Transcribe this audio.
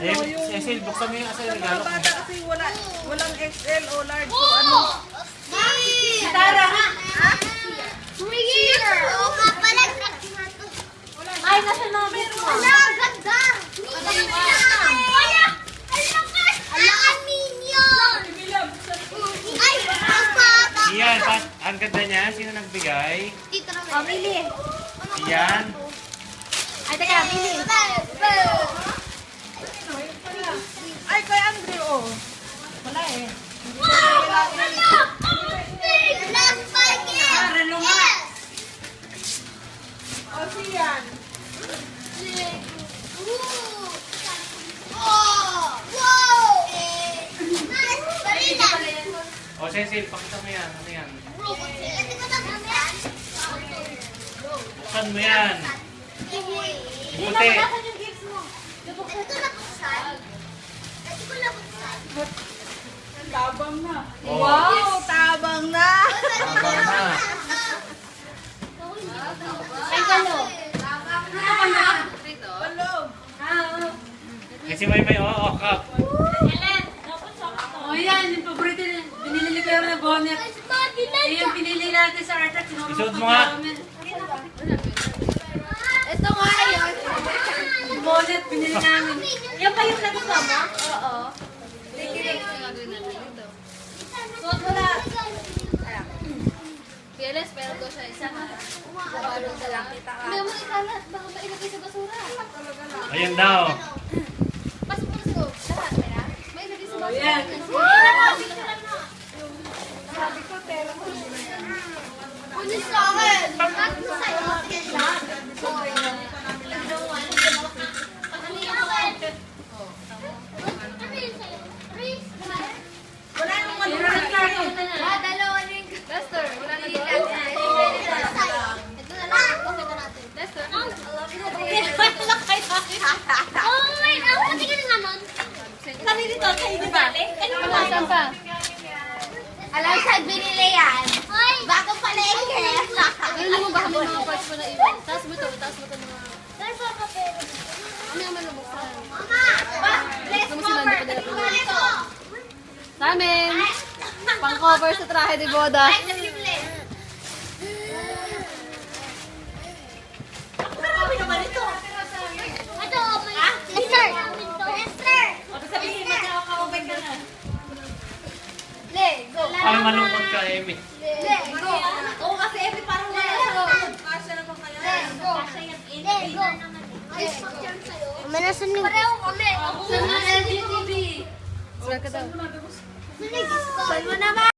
yung... Cecil, buksan mo yung asa yung regalo. Mga bata kasi walang XL o large. So ano? Tara ha? Ay, nasa namin mo. Wala, ganda! Wala! Ang minion! Ay, ang bata! Iyan, ang ganda niya. Sino nagbigay? Dito naman. Oh, Mili. Iyan. Ay, teka, Mili. Ay, kay Andre, oh. Wala eh. Wow! Wala! Last fight yes! O, siyan. Wow! Nice! Barila! O, Cecil, pakita mo yan. Ano yan? Buksan mo yan. Hindi Puti. na buksan yung gifts mo. Ito na buksan. Ito ko na buksan. Tabang na. Oh. Wow, tabang na. Tabang na. Ay, kalo. Hello. Kasi may oo, kap. Ellen, dapat sa Oh, yan, yung paborito na. Binili ko yung bonnet. Yung pinili natin sa Artax. Isuot mo nga. Ito nga yun. Yung bonnet, binili namin. Yan pa yung nagusto mo? Oo. Suot mo na. Fearless, pero ko siya isa na. Kabalo sa lang kita ka. Hindi mo ikalat. Baka mailagay sa basura. Ayun daw. Pasok mo na sa loob. Lahat, pera. May ilagay sa Oh, yan. Kunin sa akin. Bakit mo sa'yo? Ano yung akin? Ano yung sa'yo? Chris? Wala nang Yung red carpet na. Dalawa rin. Lester, wala na dito. Ito na lang. Ito natin. Lester, Oh, wait. Ang pati ka nga nun. Kami dito, kayo di ba? Ano ba? saan pa? Alam saan binili yan? Bago palengke. Alam mo baka may mga parts pa na iwan. Taas mo to mga... Ano yung manubuksan? Mama! Let's Gusto mo go sila, for hindi pa nila pinili. ito. Sa amin! Pang-cover sa trahe de boda. Ay, nabibili. Kami naman ito. Ito, may... Lester! Lester! O, sabihin, magkakaubay ka na. Lego. Parang malungkot ka, Amy. Lego. Oo, kasi Epi parang wala sa kasya naman kaya. Lego. Kasya yan, in. Lego. Ay, pagyan sa'yo. Pareho kami. Sa LGTV. Swear ka daw. Saan mo naman?